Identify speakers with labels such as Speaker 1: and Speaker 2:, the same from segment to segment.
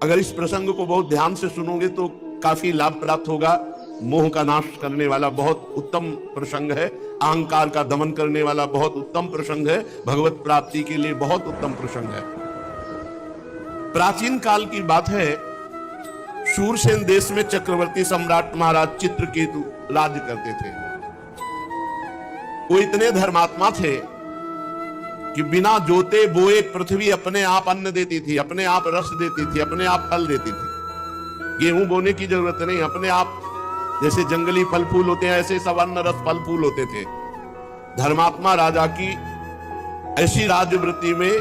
Speaker 1: अगर इस प्रसंग को बहुत ध्यान से सुनोगे तो काफी लाभ प्राप्त होगा। मोह का नाश करने वाला बहुत उत्तम प्रसंग है, अहंकार का दमन करने वाला बहुत उत्तम प्रसंग है, भगवत प्राप्ति के लिए बहुत उत्तम प्रसंग है। प्राचीन काल की बात है, शूरसेन देश में चक्रवर्ती सम्राट महाराज चित्रकेतु राज्य करते थे। वो इतने धर्मात्मा थे कि बिना जोते बोए पृथ्वी अपने आप अन्न देती थी, अपने आप रस देती थी, अपने आप फल देती थी। गेहूं बोने की जरूरत नहीं, अपने आप जैसे जंगली फल फूल होते हैं ऐसे सब अन्न रस फल फूल होते थे। धर्मात्मा राजा की ऐसी राज्यवृत्ति में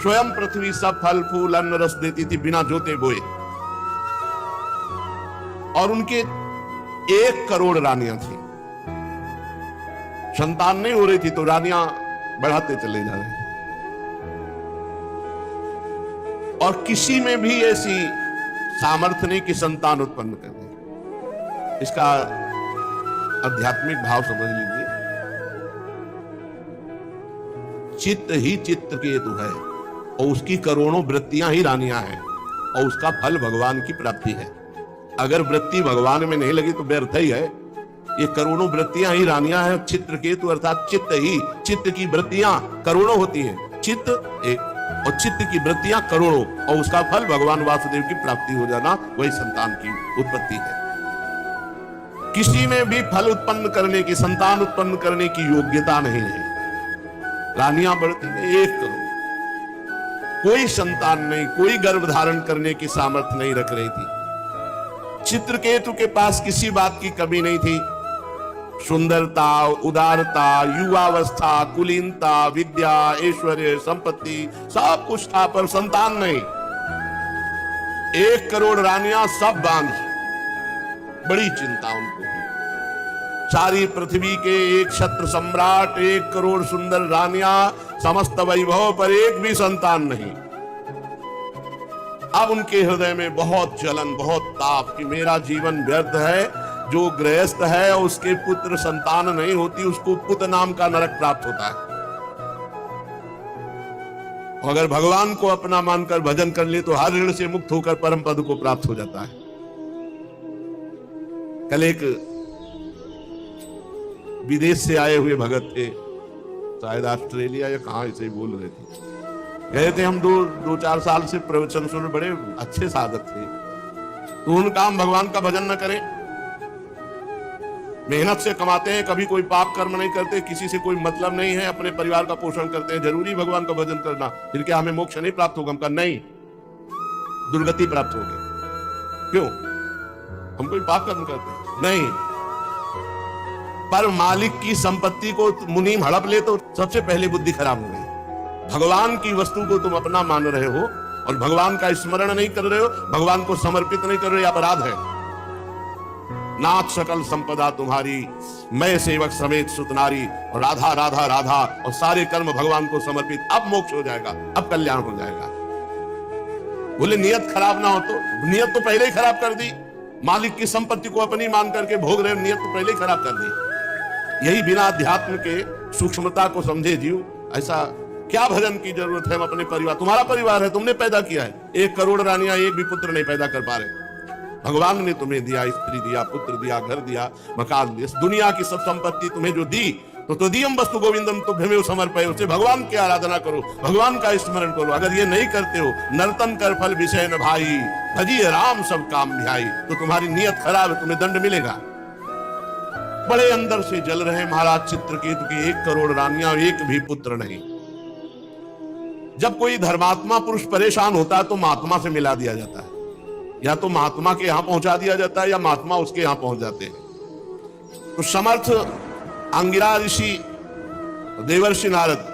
Speaker 1: स्वयं पृथ्वी सब फल फूल अन्न रस देती थी बिना जोते बोए। और उनके 1 करोड़ रानियां थी। संतान नहीं हो रही थी तो रानियां बढ़ाते चले जा रहे थे। और किसी में भी ऐसी सामर्थ्य नहीं कि संतान उत्पन्न कर दे। इसका आध्यात्मिक भाव समझ लीजिए। चित्त ही चित्रकेतु है और उसकी करोड़ों वृत्तियां ही रानियां हैं और उसका फल भगवान की प्राप्ति है। अगर वृत्ति भगवान में नहीं लगी तो व्यर्थ ही है। ये करोड़ों वृत्तियां ही रानियां हैं। चित्रकेतु अर्थात चित्त ही, चित्त की वृत्तियां करोड़ों होती हैं, चित्त एक और चित्त की वृत्तियां करोड़ों, और उसका फल भगवान वासुदेव की प्राप्ति हो जाना, वही संतान की उत्पत्ति है। किसी में भी फल उत्पन्न करने की, संतान उत्पन्न करने की योग्यता नहीं है। रानियां बढ़ती हैं 1 करोड़, कोई संतान नहीं, कोई गर्भ धारण करने की सामर्थ्य नहीं रख रही थी। चित्रकेतु के पास किसी बात की कमी नहीं थी। सुंदरता, उदारता, युवावस्था, कुलीनता, विद्या, ऐश्वर्य, संपत्ति सब कुछ था, पर संतान नहीं। 1 करोड़ रानियां सब बांझ। बड़ी चिंता उनको हुई। सारी पृथ्वी के एक छत्र सम्राट, 1 करोड़ सुंदर रानियां, समस्त वैभव, पर एक भी संतान नहीं। अब उनके हृदय में बहुत जलन, बहुत ताप कि मेरा जीवन व्यर्थ है। जो गृहस्थ है उसके पुत्र संतान नहीं होती, उसको पुत नाम का नरक प्राप्त होता है। अगर भगवान को अपना मानकर भजन कर ले तो हर ऋण से मुक्त होकर परम पद को प्राप्त हो जाता है। कल एक विदेश से आए हुए भगत थे, शायद ऑस्ट्रेलिया या कहां, ऐसे ही बोल रहे थे। गए थे हम 2-4 साल से प्रवचन सुन, बड़े अच्छे साधक थे। तो उनका हम भगवान का भजन न करें, मेहनत से कमाते हैं, कभी कोई पाप कर्म नहीं करते, किसी से कोई मतलब नहीं है, अपने परिवार का पोषण करते हैं, जरूरी भगवान का भजन करना, फिर क्या हमें मोक्ष नहीं प्राप्त होगा? हम कहा नहीं, दुर्गति प्राप्त होगी। क्यों? हम कोई पाप कर्म करते हैं? नहीं। पर मालिक की संपत्ति को मुनीम हड़प ले तो सबसे पहले बुद्धि खराब हो गई। भगवान की वस्तु को तुम अपना मान रहे हो और भगवान का स्मरण नहीं कर रहे हो, भगवान को समर्पित नहीं कर रहे हो, अपराध है। नाथ सकल संपदा तुम्हारी, मैं सेवक समेत सुतनारी, और राधा राधा राधा, और सारे कर्म भगवान को समर्पित। अब मोक्ष हो जाएगा, अब कल्याण हो जाएगा। बोले नियत खराब ना हो तो? नियत तो पहले ही खराब कर दी। मालिक की संपत्ति को अपनी मान करके भोग रहे, नियत तो पहले ही खराब कर दी। यही बिना अध्यात्म के सूक्ष्मता को समझे जीव, ऐसा क्या भजन की जरूरत है? हम अपने परिवार, तुम्हारा परिवार है, तुमने पैदा किया है। 1 करोड़ रानियां एक भी पुत्र नहीं पैदा कर पा रहे। भगवान ने तुम्हें दिया, स्त्री दिया, पुत्र दिया, घर दिया, मकान दिया, दुनिया की सब संपत्ति तुम्हें जो दी, तो तदीयम वस्तु गोविंदम तुभ्यमेव समर्पये, उससे भगवान की आराधना करो, भगवान का स्मरण करो। अगर ये नहीं करते हो, नर्तन कर फल विषय न भाई, भजिए राम सब काम ध्याई, तो तुम्हारी नियत खराब है, तुम्हें दंड मिलेगा। बड़े अंदर से जल रहे महाराज चित्रकेतु की 1 करोड़ रानियां, एक भी पुत्र नहीं। जब कोई धर्मात्मा पुरुष परेशान होता है तो महात्मा से मिला दिया जाता है, या तो महात्मा के यहां पहुंचा दिया जाता है या महात्मा उसके यहां पहुंच जाते हैं। तो समर्थ अंगिरा ऋषि, देवर्षि नारद,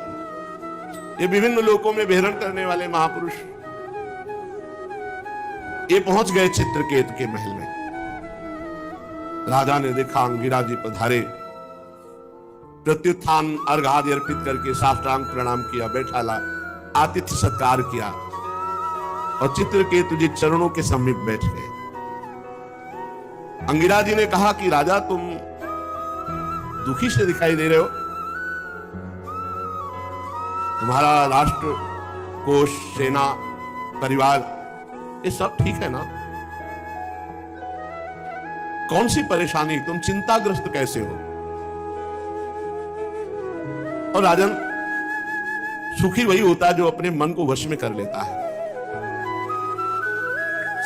Speaker 1: ये विभिन्न लोकों में विहरण करने वाले महापुरुष, ये पहुंच गए चित्रकेतु के महल में। राजा ने देखा अंगिरा जी पधारे, प्रत्युत्थान अर्घ आदि अर्पित करके साष्टांग प्रणाम किया, बैठा ला, आतिथ्य सत्कार किया और चित्रकेतु जी चरणों के समीप बैठ गए। अंगिरा जी ने कहा कि राजा तुम दुखी से दिखाई दे रहे हो, तुम्हारा राष्ट्र, कोष, सेना, परिवार ये सब ठीक है ना? कौन सी परेशानी? तुम चिंताग्रस्त कैसे हो? और राजन, सुखी वही होता है जो अपने मन को वश में कर लेता है।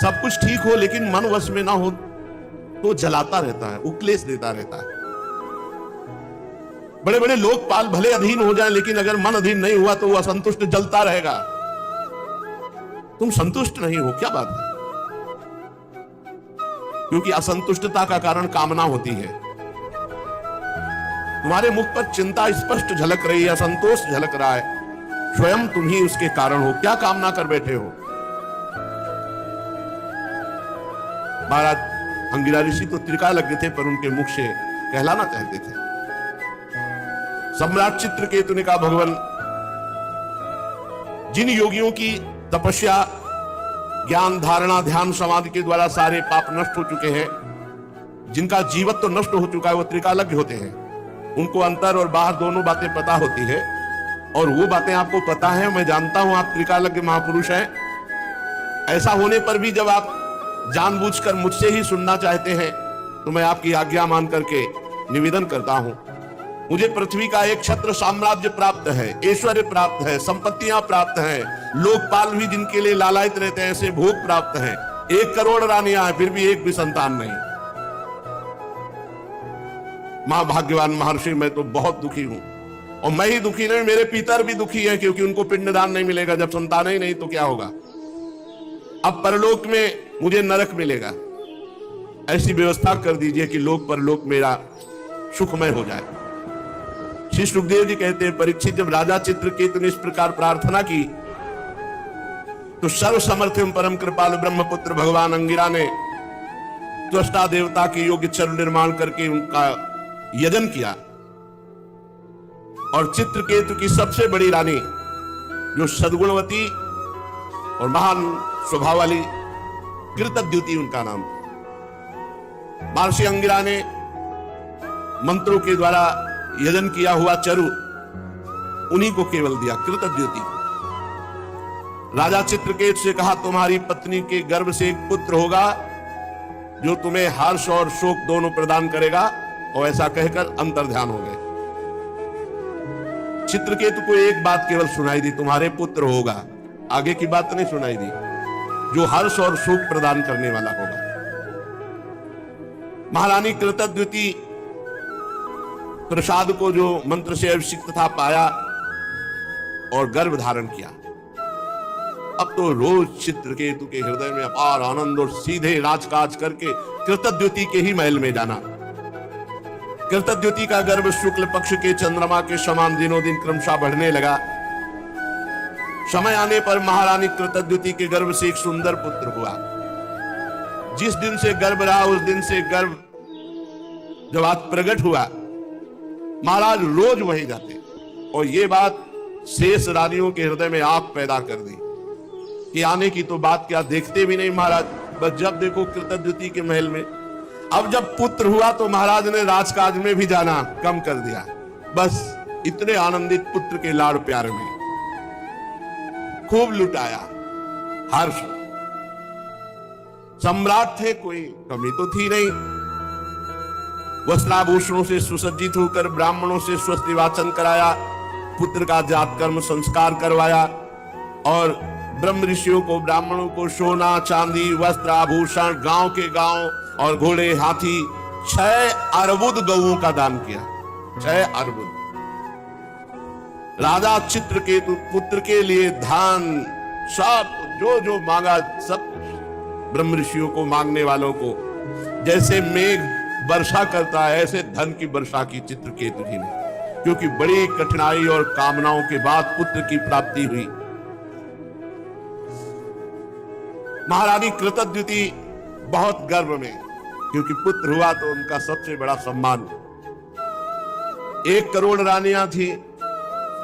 Speaker 1: सब कुछ ठीक हो लेकिन मन वश में ना हो तो जलाता रहता है, उक्लेश देता रहता है। बड़े बड़े लोकपाल भले अधीन हो जाएं, लेकिन अगर मन अधीन नहीं हुआ तो वो असंतुष्ट जलता रहेगा। तुम संतुष्ट नहीं हो, क्या बात है? क्योंकि असंतुष्टता का कारण कामना होती है। तुम्हारे मुख पर चिंता स्पष्ट झलक रही है, असंतोष झलक रहा है। स्वयं तुम ही उसके कारण हो। क्या कामना कर बैठे हो? महाराज अंगिरा ऋषि तो त्रिकालज्ञ थे, पर उनके मुख से कहलाना चाहते थे। सम्राट चित्रकेतु ने कहा, भगवान, जिन योगियों की तपस्या, ज्ञान, धारणा, ध्यान, समाधि के द्वारा सारे पाप नष्ट हो चुके हैं, जिनका जीवत्व तो नष्ट हो चुका है, वो त्रिकालज्ञ होते हैं। उनको अंतर और बाहर दोनों बातें पता होती है, और वो बातें आपको पता है। मैं जानता हूं आप त्रिकालज्ञ महापुरुष हैं। ऐसा होने पर भी जब आप जानबूझकर मुझसे ही सुनना चाहते हैं तो मैं आपकी आज्ञा मान करके निवेदन करता हूं। मुझे पृथ्वी का एक छत्र साम्राज्य प्राप्त है, ऐश्वर्य प्राप्त है, संपत्तियां प्राप्त हैं, लोकपाल भी जिनके लिए लालायित रहते हैं ऐसे भोग प्राप्त हैं, 1 करोड़ रानियां हैं, फिर भी एक भी संतान नहीं। महाभाग्यवान महर्षि, मैं तो बहुत दुखी हूं। और मैं ही दुखी नहीं, मेरे पितर भी दुखी हैं, क्योंकि उनको पिंडदान नहीं मिलेगा। जब संतान ही नहीं तो क्या होगा? अब परलोक में मुझे नरक मिलेगा। ऐसी व्यवस्था कर दीजिए कि लोक परलोक मेरा सुखमय हो जाए। श्री सुखदेव जी कहते हैं, परीक्षित, जब राजा चित्रकेतु ने इस प्रकार प्रार्थना की तो सर्व समर्थ्यम परम कृपालु ब्रह्मपुत्र भगवान अंगिरा ने त्वष्टा देवता के योग्य चरण निर्माण करके उनका यजन किया। और चित्रकेतु की सबसे बड़ी रानी, जो सद्गुणवती और महान स्वभाव वाली, कृतद्युति उनका नाम। महर्षि अंगिरा ने मंत्रों के द्वारा यजन किया हुआ चरु उन्हीं को केवल दिया, कृतद्युति। राजा चित्रकेतु से कहा, तुम्हारी पत्नी के गर्भ से एक पुत्र होगा जो तुम्हें हर्ष और शोक दोनों प्रदान करेगा। और ऐसा कहकर अंतर्ध्यान हो गए। चित्रकेतु को एक बात केवल सुनाई दी, तुम्हारे पुत्र होगा। आगे की बात नहीं सुनाई दी, जो हर्ष और सुख प्रदान करने वाला होगा। महारानी कृतद्युति प्रसाद को जो मंत्र से अभिषिक्त था पाया और गर्भ धारण किया। अब तो रोज चित्रकेतु के हृदय में अपार आनंद और सीधे राजकाज करके कृतद्युति के ही महल में जाना। कृतद्युति का गर्भ शुक्ल पक्ष के चंद्रमा के समान दिनों दिन क्रमशः बढ़ने लगा। समय आने पर महारानी कृतद्युति के गर्भ से एक सुंदर पुत्र हुआ। जिस दिन से गर्भ रहा उस दिन से गर्भ जब आज प्रकट हुआ, महाराज रोज वहीं जाते। और ये बात शेष रानियों के हृदय में आग पैदा कर दी कि आने की तो बात क्या, देखते भी नहीं महाराज, बस जब देखो कृतद्युति के महल में। अब जब पुत्र हुआ तो महाराज ने राजकाज में भी जाना कम कर दिया, बस इतने आनंदित पुत्र के लाड़ प्यार में खूब लुटाया। हर्ष, सम्राट थे, कोई कमी तो थी नहीं। वस्त्राभूषणों से सुसज्जित होकर ब्राह्मणों से स्वस्थ वाचन कराया, पुत्र का जात कर्म संस्कार करवाया और ब्रह्म ऋषियों को, ब्राह्मणों को सोना चांदी वस्त्र आभूषण, गांव के गांव और घोड़े हाथी 6 अर्बुद गौओं का दान किया। 6 अर्बुद। राजा चित्रकेतु पुत्र के लिए धान, सब जो जो मांगा सब ब्रह्म ऋषियों को, मांगने वालों को। जैसे मेघ वर्षा करता है ऐसे धन की वर्षा की चित्रकेतु जी ने, क्योंकि बड़ी कठिनाई और कामनाओं के बाद पुत्र की प्राप्ति हुई। महारानी कृतद्युति बहुत गर्व में, क्योंकि पुत्र हुआ तो उनका सबसे बड़ा सम्मान। 1 करोड़ रानियां थी।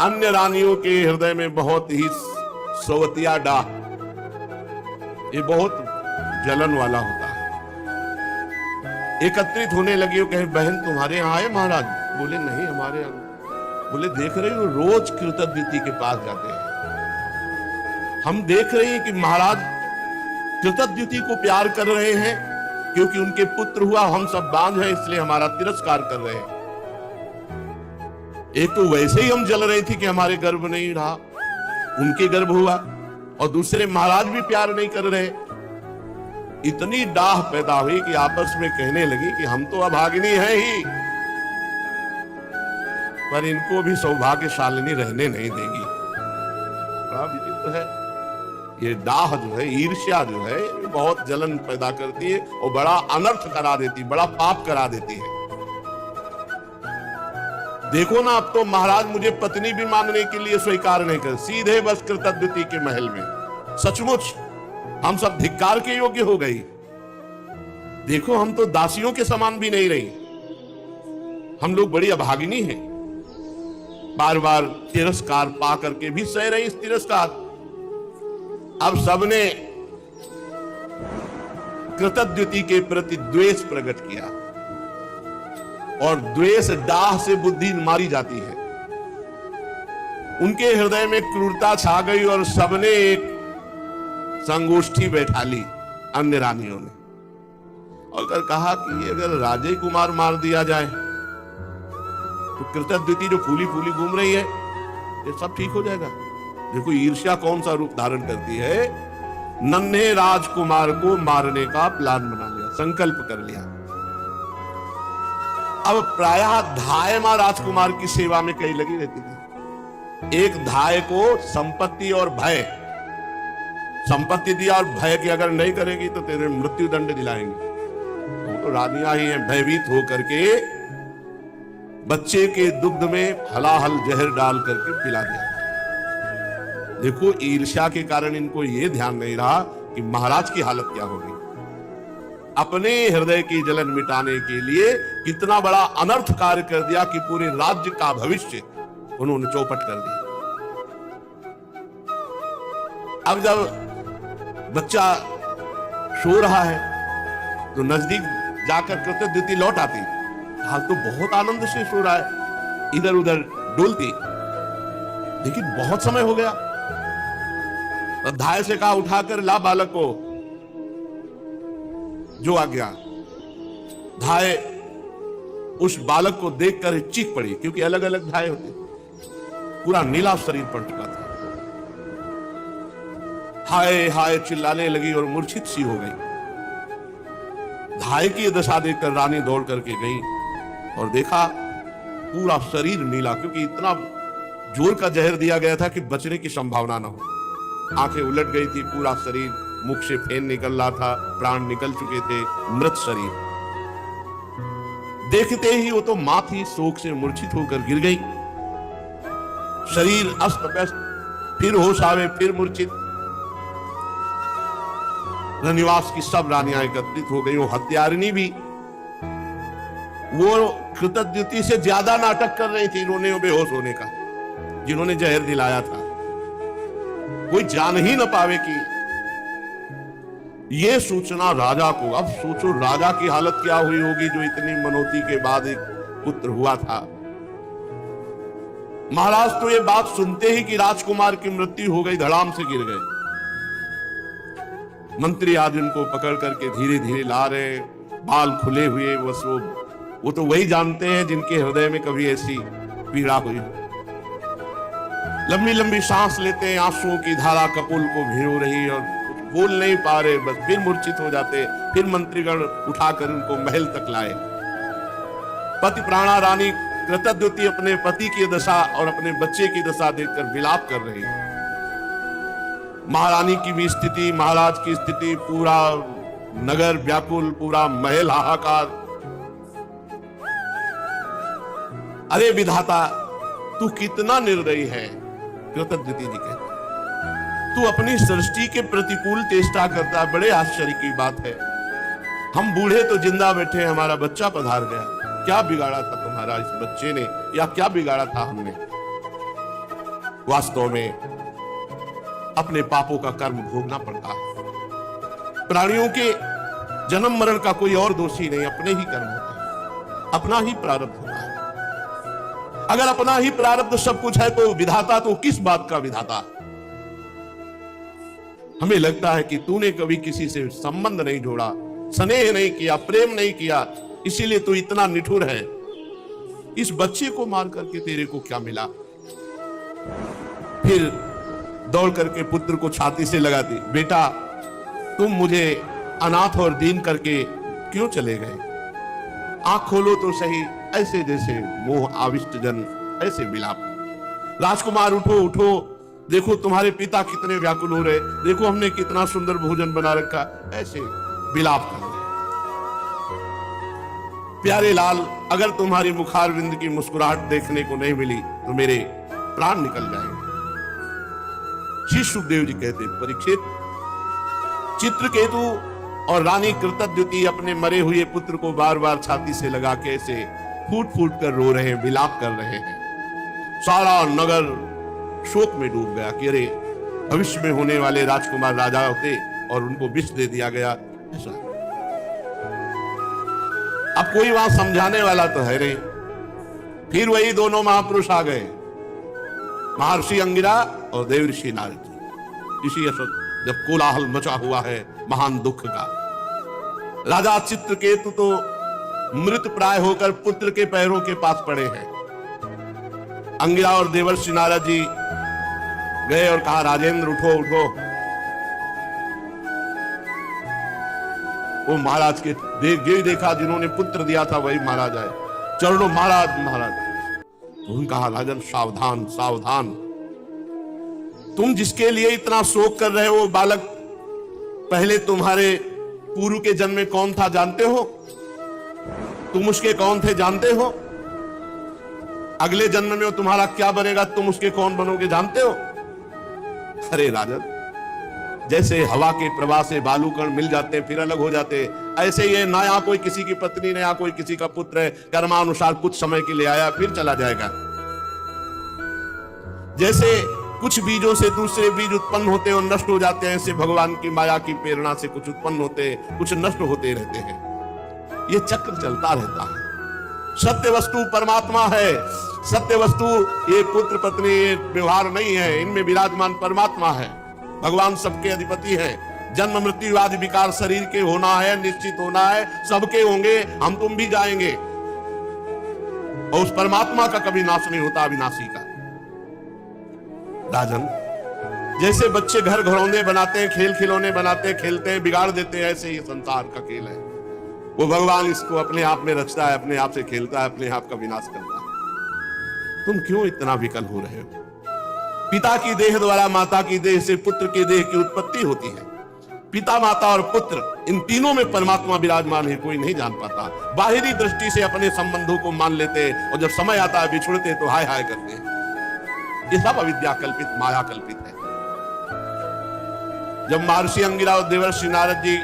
Speaker 1: अन्य रानियों के हृदय में बहुत ही सोवतिया डाह, ये बहुत जलन वाला होता है। एकत्रित होने लगी, कहे बहन तुम्हारे यहाँ आए महाराज? बोले नहीं हमारे यहाँ। बोले देख रही हो रोज कृतद्युति के पास जाते हैं, हम देख रहे हैं कि महाराज कृतद्युति को प्यार कर रहे हैं क्योंकि उनके पुत्र हुआ, हम सब बांझ हैं इसलिए हमारा तिरस्कार कर रहे हैं। एक तो वैसे ही हम जल रही थी कि हमारे गर्भ नहीं रहा, उनके गर्भ हुआ, और दूसरे महाराज भी प्यार नहीं कर रहे। इतनी डाह पैदा हुई कि आपस में कहने लगी कि हम तो अभागिनी हैं ही, पर इनको भी सौभाग्यशालिनी रहने नहीं देगी। बड़ा विचित्र है ये डाह जो है, ईर्ष्या जो है, बहुत जलन पैदा करती है और बड़ा अनर्थ करा देती, बड़ा पाप करा देती है। देखो ना, अब तो महाराज मुझे पत्नी भी मानने के लिए स्वीकार नहीं कर, सीधे बस कृतद्युति के महल में। सचमुच हम सब धिक्कार के योग्य हो गई। देखो, हम तो दासियों के समान भी नहीं रही, हम लोग बड़ी अभागिनी हैं। बार बार तिरस्कार पा करके भी सह रही इस तिरस्कार। अब सबने कृतद्युति के प्रति द्वेष प्रकट किया, और द्वेष डाह से बुद्धि मारी जाती है। उनके हृदय में क्रूरता छा गई और सबने एक संगोष्ठी बैठा ली अन्य रानियों ने, और कहा कि अगर राजे कुमार मार दिया जाए तो कृतद्युति जो फूली फूली घूम रही है ये सब ठीक हो जाएगा। देखो ईर्ष्या कौन सा रूप धारण करती है। नन्हे राजकुमार को मारने का प्लान बना लिया, संकल्प कर लिया। अब प्रायः धाय मां राजकुमार की सेवा में कई लगी रहती थी। एक धाय को संपत्ति और भय, संपत्ति दिया और भय की अगर नहीं करेगी तो तेरे मृत्यु दंड दिलाएंगे। वो तो रानियां ही हैं, भयभीत होकर के बच्चे के दुग्ध में हलाहल जहर डाल करके पिला दिया। देखो ईर्ष्या के कारण इनको यह ध्यान नहीं रहा कि महाराज की हालत क्या होगी। अपने हृदय की जलन मिटाने के लिए कितना बड़ा अनर्थ कार्य कर दिया कि पूरे राज्य का भविष्य उन्होंने चौपट कर दिया। अब जब बच्चा सो रहा है तो नजदीक जाकर कृतद्युति लौट आती, हाल तो बहुत आनंद से सो रहा है, इधर उधर डोलती, लेकिन बहुत समय हो गया। धाय से कहा उठाकर ला बालक को, जो आ गया। धाय उस बालक को देखकर चीख पड़ी, क्योंकि अलग अलग धाय होते, पूरा नीला शरीर पड़ चुका था। हाय हाय चिल्लाने लगी और मूर्छित सी हो गई। धाय की दशा देखकर रानी दौड़ करके गई और देखा पूरा शरीर नीला, क्योंकि इतना जोर का जहर दिया गया था कि बचने की संभावना न हो। आंखें उलट गई थी, पूरा शरीर, मुख से फेन निकल रहा था, प्राण निकल चुके थे, मृत शरीर। देखते ही वो तो मां थी, शोक से मूर्छित होकर गिर गई। शरीर अस्त व्यस्त, फिर होश आवे, फिर मूर्छित। रनिवास की सब रानियां एकत्रित हो गई, वो हत्यारिनी भी। वो कृतद्युति से ज्यादा नाटक कर रही थी रोने और बेहोश होने का, जिन्होंने जहर दिलाया था। कोई जान ही न पावे कि ये सूचना राजा को। अब सोचो राजा की हालत क्या हुई होगी, जो इतनी मनोती के बाद एक पुत्र हुआ था। महाराज तो ये बात सुनते ही कि राजकुमार की मृत्यु हो गई, धड़ाम से गिर गए। मंत्री आज उनको पकड़ करके धीरे धीरे ला रहे, बाल खुले हुए। बस वो तो वही जानते हैं जिनके हृदय में कभी ऐसी पीड़ा हुई हो। लंबी लंबी सांस लेते हैं, आंसुओं की धारा कपोल को भिगो रही और बोल नहीं पा रहे, बस फिर मूर्छित हो जाते। फिर मंत्रीगण उठाकर उनको महल तक लाए। पति प्राणा रानी कृतद्युति अपने पति की दशा और अपने बच्चे की दशा देखकर विलाप कर रही। महारानी की भी स्थिति, महाराज की स्थिति, पूरा नगर व्याकुल, पूरा महल हाहाकार। अरे विधाता, तू कितना निर्दयी है, कृतद्युति जी कहते। तू अपनी सृष्टि के प्रतिकूल चेष्टा करता, बड़े आश्चर्य की बात है। हम बूढ़े तो जिंदा बैठे, हमारा बच्चा पधार गया। क्या बिगाड़ा था तुम्हारा इस बच्चे ने, या क्या बिगाड़ा था हमने? वास्तव में अपने पापों का कर्म भोगना पड़ता है। प्राणियों के जन्म मरण का कोई और दोषी नहीं, अपने ही कर्म होते हैं, अपना ही प्रारब्ध होता है। अगर अपना ही प्रारब्ध सब कुछ है तो विधाता तो किस बात का विधाता? हमें लगता है कि तूने कभी किसी से संबंध नहीं जोड़ा, स्नेह नहीं किया, प्रेम नहीं किया, इसीलिए तू इतना निठुर है। इस बच्चे को मार करके तेरे को क्या मिला? फिर दौड़ करके पुत्र को छाती से लगाती, बेटा तुम मुझे अनाथ और दीन करके क्यों चले गए? आंख खोलो तो सही, ऐसे जैसे मोह आविष्ट जन ऐसे विलाप। राजकुमार उठो उठो, देखो तुम्हारे पिता कितने व्याकुल हो रहे, देखो हमने कितना सुंदर भोजन बना रखा, ऐसे विलाप कर रहे। प्यारे लाल, अगर तुम्हारी मुखारविंद की मुस्कुराहट देखने को नहीं मिली तो मेरे प्राण निकल जाएंगे। श्री सुखदेव जी कहते, परीक्षित, चित्रकेतु और रानी कृतद्युति अपने मरे हुए पुत्र को बार बार छाती से लगा के ऐसे फूट फूट कर रो रहे हैं, विलाप कर रहे हैं। सारा नगर शोक में डूब गया कि अरे भविष्य में होने वाले राजकुमार राजा होते और उनको विष दे दिया गया। ऐसा अब कोई वहां समझाने वाला तो है नहीं। फिर वही दोनों महापुरुष आ गए, महर्षि अंगिरा और देवर्षि नारद। इसी असर जब कोलाहल मचा हुआ है महान दुख का, राजा चित्रकेतु तो मृत प्राय होकर पुत्र के पैरों के पास पड़े हैं। अंगिरा और देवर्षि नारद जी गए और कहा, राजेंद्र उठो उठो। वो महाराज के देखा जिन्होंने पुत्र दिया था वही महाराज आए, चरणों महाराज महाराज। तो उन्होंने कहा, राजन सावधान सावधान, तुम जिसके लिए इतना शोक कर रहे हो बालक पहले तुम्हारे पूर्व के जन्म में कौन था जानते हो? तुम उसके कौन थे जानते हो? अगले जन्म में तुम्हारा क्या बनेगा, तुम उसके कौन बनोगे जानते हो? अरे राजन, जैसे हवा के प्रवाह से बालू कण मिल जाते हैं फिर अलग हो जाते हैं, ऐसे ही ना यहाँ कोई किसी की पत्नी ने, यहाँ कोई किसी का पुत्र है, कर्मानुसार कुछ समय के लिए आया फिर चला जाएगा। जैसे कुछ बीजों से दूसरे बीज उत्पन्न होते और नष्ट हो जाते हैं, ऐसे भगवान की माया की प्रेरणा से कुछ उत्पन्न होते कुछ नष्ट होते रहते हैं। ये चक्र चलता रहता है। सत्य वस्तु परमात्मा है। सत्य वस्तु ये पुत्र पत्नी व्यवहार नहीं है, इनमें विराजमान परमात्मा है। भगवान सबके अधिपति है। जन्म मृत्यु आदि विकार शरीर के होना है, निश्चित होना है, सबके होंगे, हम तुम भी जाएंगे। और उस परमात्मा का कभी नाश नहीं होता, अविनाशी का। राजन, जैसे बच्चे घर घरौंदे बनाते हैं, खेल खिलौने बनाते हैं, खेलते हैं, बिगाड़ देते हैं, ऐसे ये संसार का खेल है। वो भगवान इसको अपने आप में रचता है, अपने आप से खेलता है, अपने आप का विनाश करता है। तुम क्यों इतना विकल हो रहे हो? पिता की देह द्वारा माता की देह से पुत्र की देह की उत्पत्ति होती है। पिता, माता और पुत्र, इन तीनों में परमात्मा विराजमान है, कोई नहीं जान पाता। बाहरी दृष्टि से अपने संबंधों को मान लेते और जब समय आता है बिछुड़ते तो हाय हाय करते हैं। ये सब अविद्या कल्पित, माया कल्पित है। जब महर्षि अंगिरा और देवर्षि नारद जी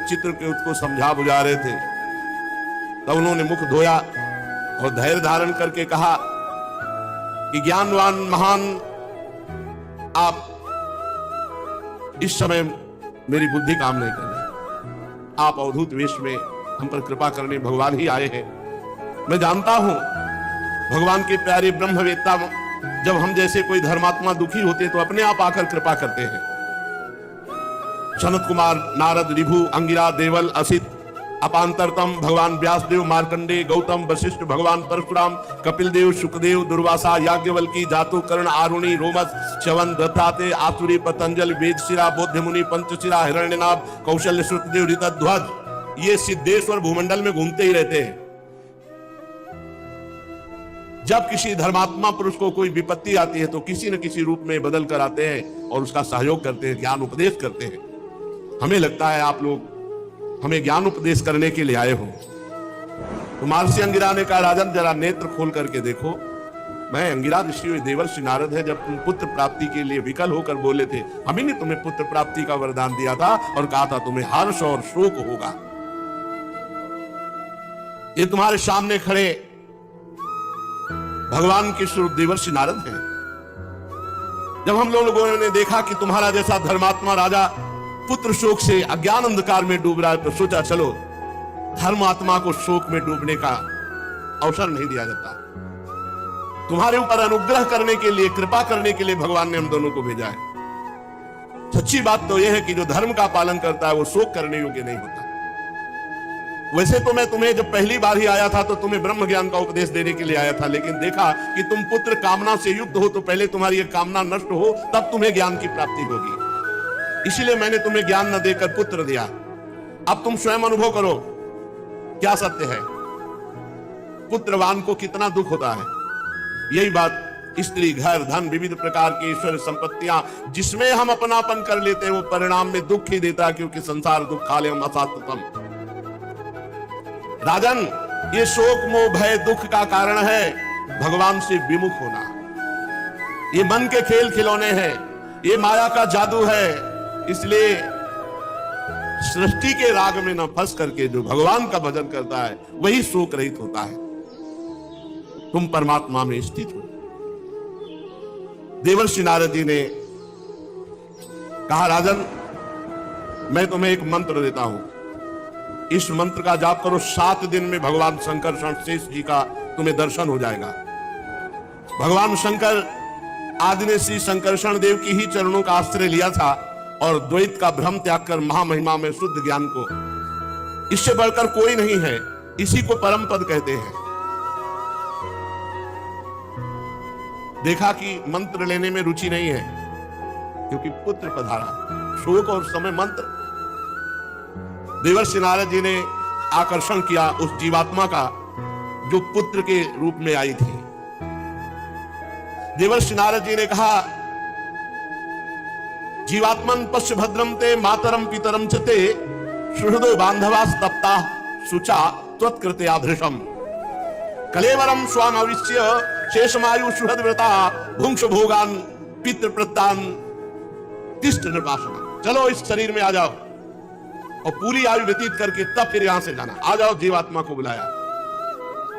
Speaker 1: चित्रकेतु को समझा बुझा रहे थे तब उन्होंने मुख धोया और धैर्य धारण करके कहा कि ज्ञानवान महान आप, इस समय मेरी बुद्धि काम नहीं कर रही। आप अवधूत वेश में हम पर कृपा करने भगवान ही आए हैं। मैं जानता हूं भगवान के प्यारे ब्रह्मवेत्ता जब हम जैसे कोई धर्मात्मा दुखी होते तो अपने आप आकर कृपा करते हैं। सनत कुमार, नारद, ऋभु, अंगिरा, देवल, असित, अपांतरतम, भगवान व्यासदेव, मार्कंडे, गौतम, वशिष्ठ, भगवान परशुराम, कपिल देव, सुखदेव, दुर्वासा, याज्ञवल्की, जातु, कर्ण, आरुणि, रोमस, च्यवन, दत्ताते, आसुरी, पतंजल, वेदशिरा, बौद्धमुनि, पंचशिरा, हिरण्यनाभ, कौशल्य, श्रुतदेव, ऋतध्वज, ये सिद्धेश्वर भूमंडल में घूमते ही रहते हैं। जब किसी धर्मात्मा पुरुष को कोई विपत्ति आती है तो किसी न किसी रूप में बदल कर आते हैं और उसका सहयोग करते हैं, ज्ञान उपदेश करते हैं। हमें लगता है आप लोग हमें ज्ञान उपदेश करने के लिए आए हो। तो महर्षि अंगिरा ने कहा, राजन जरा नेत्र खोल करके देखो। मैं अंगिरा ऋषि देवर्षि नारद है, जब तुम पुत्र प्राप्ति के लिए विकल होकर बोले थे, हम ही ने तुम्हें पुत्र प्राप्ति का वरदान दिया था और कहा था तुम्हें हर्ष और शोक होगा। ये तुम्हारे सामने खड़े भगवान के स्वरूप देवर्षि नारद हैं। जब हम लोगों ने देखा कि तुम्हारा जैसा धर्मात्मा राजा पुत्र शोक से अज्ञान अंधकार में डूब रहा है तो सोचा चलो धर्मात्मा को शोक में डूबने का अवसर नहीं दिया जाता। तुम्हारे ऊपर अनुग्रह करने के लिए, कृपा करने के लिए भगवान ने हम दोनों को भेजा है। सच्ची बात तो यह है कि जो धर्म का पालन करता है वो शोक करने योग्य नहीं होता। वैसे तो मैं तुम्हें जब पहली बार ही आया था तो तुम्हें ब्रह्म ज्ञान का उपदेश देने के लिए आया था, लेकिन देखा कि तुम पुत्र कामना से युक्त हो, तो पहले तुम्हारी यह कामना नष्ट हो तब तुम्हें ज्ञान की प्राप्ति होगी। इसीलिए मैंने तुम्हें ज्ञान न देकर पुत्र दिया। अब तुम स्वयं अनुभव करो क्या सत्य है, पुत्रवान को कितना दुख होता है। यही बात स्त्री, घर, धन, विविध प्रकार की ईश्वर संपत्तियां जिसमें हम अपनापन कर लेते हैं वो परिणाम में दुख ही देता है, क्योंकि संसार दुख खाले हम असातम। राजन, ये शोक मोह भय दुख का कारण है भगवान से विमुख होना। ये मन के खेल खिलौने हैं, ये माया का जादू है। इसलिए सृष्टि के राग में न फंस करके जो भगवान का भजन करता है वही शोक रहित होता है। तुम परमात्मा में स्थित हो। देवर्षि नारद जी ने कहा, राजन मैं तुम्हें एक मंत्र देता हूं, इस मंत्र का जाप करो, 7 दिन में भगवान शंकर शेष जी का तुम्हें दर्शन हो जाएगा। भगवान शंकर आदि ने श्री शंकरषण देव की ही चरणों का आश्रय लिया था और द्वैत का भ्रम त्याग कर महामहिमा में शुद्ध ज्ञान को, इससे बढ़कर कोई नहीं है, इसी को परम पद कहते हैं। देखा कि मंत्र लेने में रुचि नहीं है क्योंकि पुत्र पधारा। शोक और समय मंत्र। देवर्षि नारद जी ने आकर्षण किया उस जीवात्मा का जो पुत्र के रूप में आई थी। देवर्षि नारद जी ने कहा, जीवात्मन पश्य भद्रम ते मातरम पितरम चते सुहृदो बांधवा तप्ता सुचा त्वत्कृते आधृषम कलेवरम स्वाम अविश्य शेषमायु सुहृद व्रता भुंक्ष भोगान पितृ प्रत्तान तिष्ठ निर्वासना। चलो इस शरीर में आ जाओ और पूरी आयु व्यतीत करके तब फिर यहां से जाना। आ जाओ, जीवात्मा को बुलाया।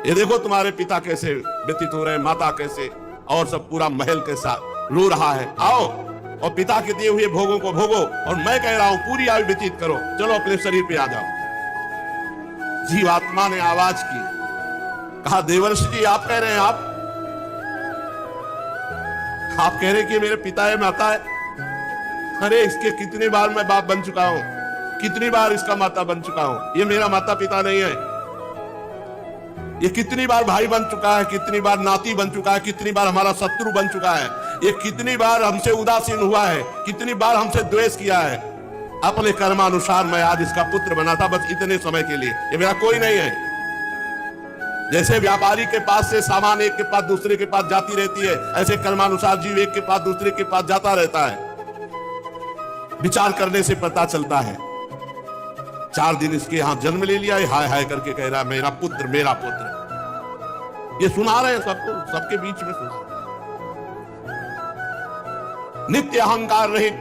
Speaker 1: ये देखो तुम्हारे पिता कैसे व्यतीत हो रहे हैं, माता कैसे, और सब पूरा महल के साथ रो रहा है। आओ और पिता के दिए हुए भोगों को भोगो, और मैं कह रहा हूं पूरी आयु व्यतीत करो। चलो अपने शरीर पे आ जाओ। जीवात्मा ने आवाज की, कहा, देवर्षि जी आप कह रहे हैं, आप कह रहे कि मेरे पिता है, माता है। अरे इसके कितनी बार मैं बाप बन चुका हूं, कितनी बार इसका माता बन चुका हूं। ये मेरा माता पिता नहीं है। ये कितनी बार भाई बन चुका है, कितनी बार नाती बन चुका है, कितनी बार हमारा शत्रु बन चुका है। ये कितनी बार हमसे उदासीन हुआ है, कितनी बार हमसे द्वेष किया है। अपने कर्मानुसार मैं आज इसका पुत्र बना था, बस इतने समय के लिए। ये मेरा कोई नहीं है। जैसे व्यापारी के पास से सामान एक के पास दूसरे के पास जाती रहती है, ऐसे कर्मानुसार जीव एक के पास दूसरे के पास जाता रहता है। विचार करने से पता चलता है। 4 दिन इसके यहां जन्म ले लिया, हाय हाय करके कह रहा है मेरा पुत्र मेरा पुत्र। ये सुना रहे हैं सबको, सबके बीच में सुना रहे हैं। नित्य अहंकार रहित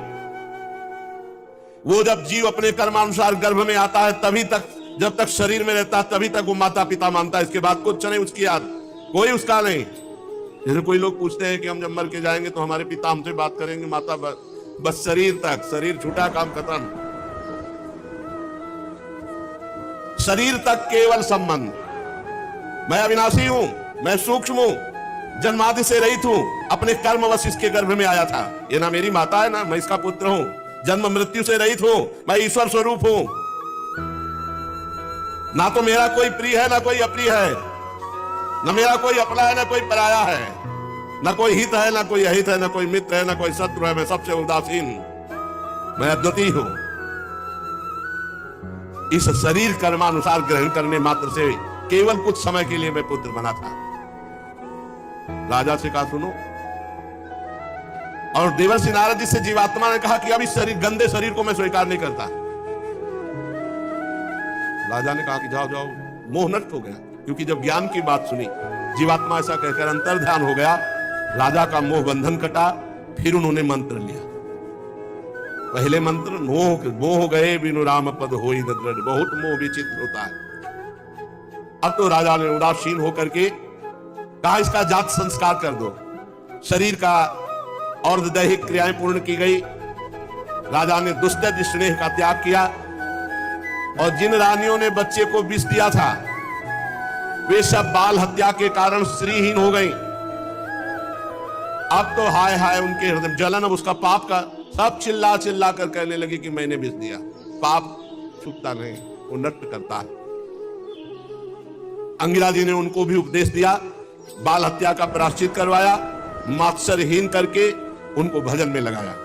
Speaker 1: वो जब जीव अपने कर्मानुसार गर्भ में आता है तभी तक, जब तक शरीर में रहता है तभी तक वो माता पिता मानता है। इसके बाद कुछ नहीं उसकी याद, कोई उसका नहीं। जैसे कोई लोग पूछते हैं कि हम जब मर के जाएंगे तो हमारे पिता हमसे बात करेंगे, माता बस शरीर तक, शरीर छूटा काम खत्म। शरीर तक केवल संबंध। मैं अविनाशी हूं, मैं सूक्ष्म हूं, जन्मादि से रहित हूं, अपने कर्मवश इसके गर्भ में आया था। ये ना मेरी माता है ना मैं इसका पुत्र हूं, जन्म मृत्यु से रहित हूं, मैं ईश्वर स्वरूप हूं। ना तो मेरा कोई प्रिय है ना कोई अप्रिय है, ना मेरा कोई अपना है ना कोई पराया है, ना कोई हित है ना कोई अहित है, ना कोई मित्र है ना कोई शत्रु है। मैं सबसे उदासीन, मैं अद्वितीय हूं। इस शरीर कर्मानुसार ग्रहण करने मात्र से केवल कुछ समय के लिए मैं पुत्र बना था। राजा से कहा सुनो, और देवर्षि नारद जी से जीवात्मा ने कहा कि अब इस शरीर, गंदे शरीर को मैं स्वीकार नहीं करता। राजा ने कहा कि जाओ जाओ, मोह नष्ट हो गया, क्योंकि जब ज्ञान की बात सुनी, जीवात्मा ऐसा कहकर अंतर ध्यान हो गया, राजा का मोह बंधन कटा। फिर उन्होंने मंत्र लिया। पहले मंत्र, मोह गए बिनु राम पद होई न दृढ़, बहुत मोह विचित्र होता है। अब तो राजा ने उदासीन होकर के कहा इसका जात संस्कार कर दो। शरीर का और दैहिक क्रियाएं पूर्ण की गई। राजा ने दुष्ट स्नेह का त्याग किया, और जिन रानियों ने बच्चे को विष दिया था वे सब बाल हत्या के कारण श्रीहीन हो गई। अब तो हाय हाय उनके हृदय जलन, अब उसका पाप का सब चिल्ला चिल्ला कर कहने लगे कि मैंने बेच दिया। पाप छूटता नहीं, वो नष्ट करता है। अंगिरा जी ने उनको भी उपदेश दिया, बाल हत्या का प्रायश्चित करवाया, मात्सरहीन करके उनको भजन में लगाया।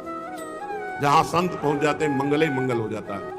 Speaker 1: जहां संत पहुंच जाते हैं मंगल ही मंगल हो जाता है।